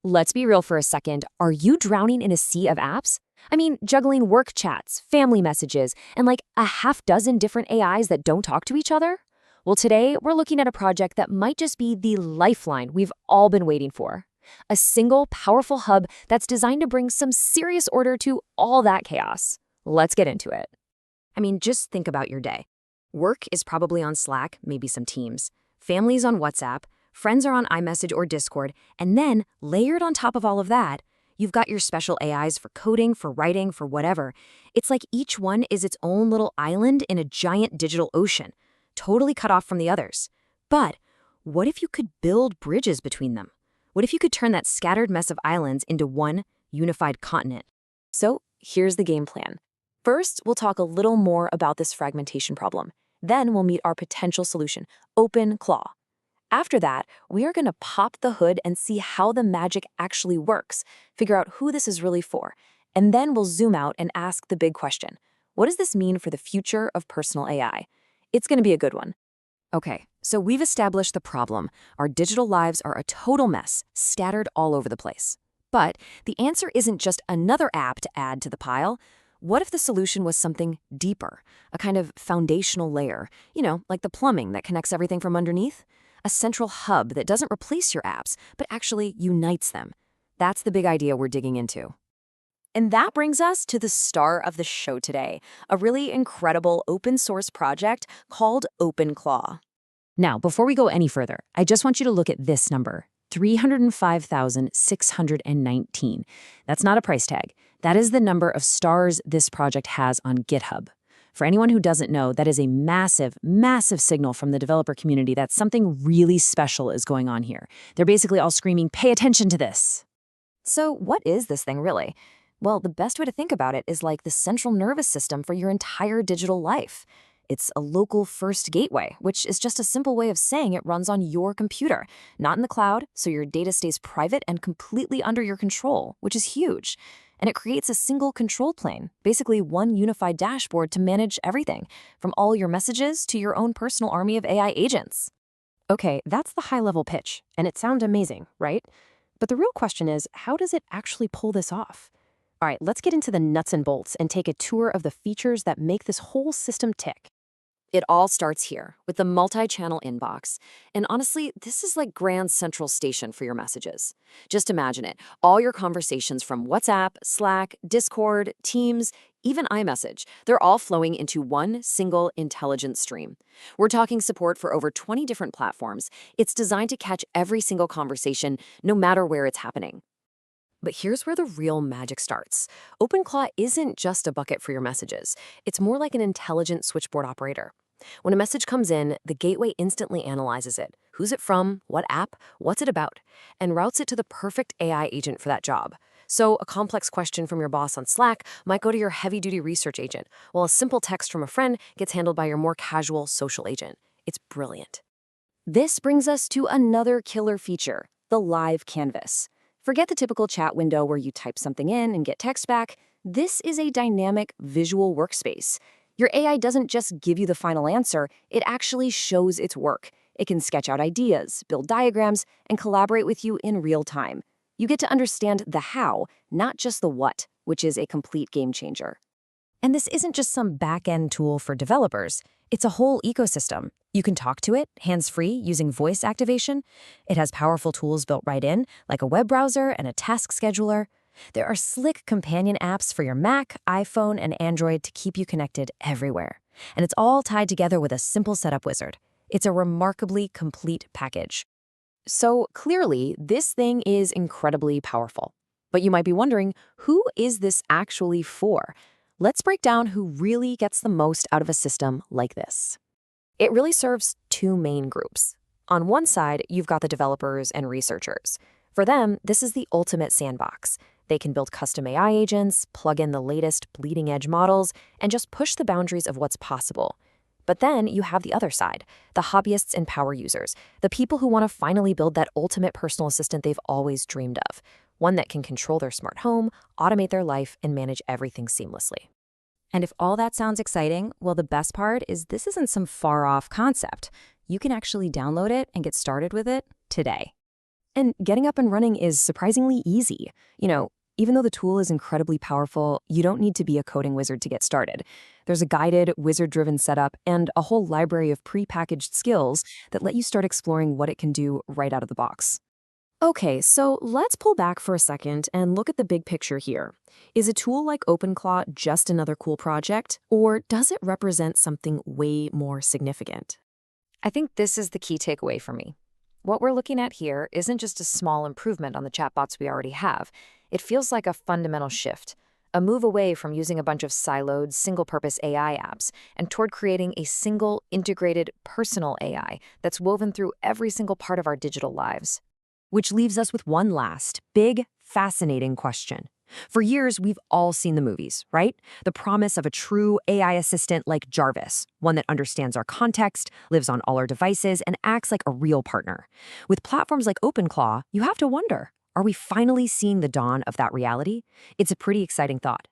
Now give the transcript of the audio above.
Let's be real for a second. Are you drowning in a sea of apps? I mean, juggling work chats, family messages, and like a half dozen different AIs that don't talk to each other? Well, today we're looking at a project that might just be the lifeline we've all been waiting for. A single, powerful hub that's designed to bring some serious order to all that chaos. Let's get into it. I mean, just think about your day. Work is probably on Slack, maybe some Teams. Family's on WhatsApp. Friends are on iMessage or Discord. And then, layered on top of all of that, you've got your special AIs for coding, for writing, for whatever. It's like each one is its own little island in a giant digital ocean, totally cut off from the others. But what if you could build bridges between them? What if you could turn that scattered mess of islands into one unified continent? So here's the game plan. First, we'll talk a little more about this fragmentation problem. Then we'll meet our potential solution, openclaw. After that, we are going to pop the hood and see how the magic actually works, figure out who this is really for, and then we'll zoom out and ask the big question. What does this mean for the future of personal AI? It's going to be a good one. Okay, so we've established the problem. Our digital lives are a total mess, scattered all over the place. But the answer isn't just another app to add to the pile. What if the solution was something deeper, a kind of foundational layer, like the plumbing that connects everything from underneath? A central hub that doesn't replace your apps, but actually unites them. That's the big idea we're digging into. And that brings us to the star of the show today, a really incredible open source project called openclaw. Now, before we go any further, I just want you to look at this number, 305,619. That's not a price tag. That is the number of stars this project has on GitHub. For anyone who doesn't know, that is a massive, massive signal from the developer community that something really special is going on here. They're basically all screaming, pay attention to this. So what is this thing really? Well, the best way to think about it is like the central nervous system for your entire digital life. It's a local first gateway, which is just a simple way of saying it runs on your computer, not in the cloud, so your data stays private and completely under your control, which is huge. And it creates a single control plane, basically one unified dashboard to manage everything, from all your messages to your own personal army of AI agents. Okay, that's the high-level pitch, and it sounds amazing, right? But the real question is, how does it actually pull this off? All right, let's get into the nuts and bolts and take a tour of the features that make this whole system tick. It all starts here with the multi-channel inbox. And honestly, this is like Grand Central Station for your messages. Just imagine it. All your conversations from WhatsApp, Slack, Discord, Teams, even iMessage, they're all flowing into one single intelligent stream. We're talking support for over 20 different platforms. It's designed to catch every single conversation, no matter where it's happening. But here's where the real magic starts. openclaw isn't just a bucket for your messages. It's more like an intelligent switchboard operator. When a message comes in, the gateway instantly analyzes it. Who's it from? What app? What's it about? And routes it to the perfect AI agent for that job. So a complex question from your boss on Slack might go to your heavy-duty research agent, while a simple text from a friend gets handled by your more casual social agent. It's brilliant. This brings us to another killer feature, the live canvas. Forget the typical chat window where you type something in and get text back. This is a dynamic visual workspace. Your AI doesn't just give you the final answer, it actually shows its work. It can sketch out ideas, build diagrams, and collaborate with you in real time. You get to understand the how, not just the what, which is a complete game changer. And this isn't just some back-end tool for developers. It's a whole ecosystem. You can talk to it, hands-free, using voice activation. It has powerful tools built right in, like a web browser and a task scheduler. There are slick companion apps for your Mac, iPhone, and Android to keep you connected everywhere. And it's all tied together with a simple setup wizard. It's a remarkably complete package. So clearly, this thing is incredibly powerful. But you might be wondering, who is this actually for? Let's break down who really gets the most out of a system like this. It really serves two main groups. On one side, you've got the developers and researchers. For them, this is the ultimate sandbox. They can build custom AI agents, plug in the latest bleeding-edge models, and just push the boundaries of what's possible. But then you have the other side, the hobbyists and power users, the people who want to finally build that ultimate personal assistant they've always dreamed of, one that can control their smart home, automate their life, and manage everything seamlessly. And if all that sounds exciting, well, the best part is this isn't some far-off concept. You can actually download it and get started with it today. And getting up and running is surprisingly easy. Even though the tool is incredibly powerful, you don't need to be a coding wizard to get started. There's a guided, wizard-driven setup and a whole library of pre-packaged skills that let you start exploring what it can do right out of the box. Okay, so let's pull back for a second and look at the big picture here. Is a tool like openclaw just another cool project, or does it represent something way more significant? I think this is the key takeaway for me. What we're looking at here isn't just a small improvement on the chatbots we already have. It feels like a fundamental shift, a move away from using a bunch of siloed, single-purpose AI apps and toward creating a single, integrated, personal AI that's woven through every single part of our digital lives. Which leaves us with one last, big, fascinating question. For years, we've all seen the movies, right? The promise of a true AI assistant like Jarvis, one that understands our context, lives on all our devices, and acts like a real partner. With platforms like openclaw, you have to wonder, are we finally seeing the dawn of that reality? It's a pretty exciting thought.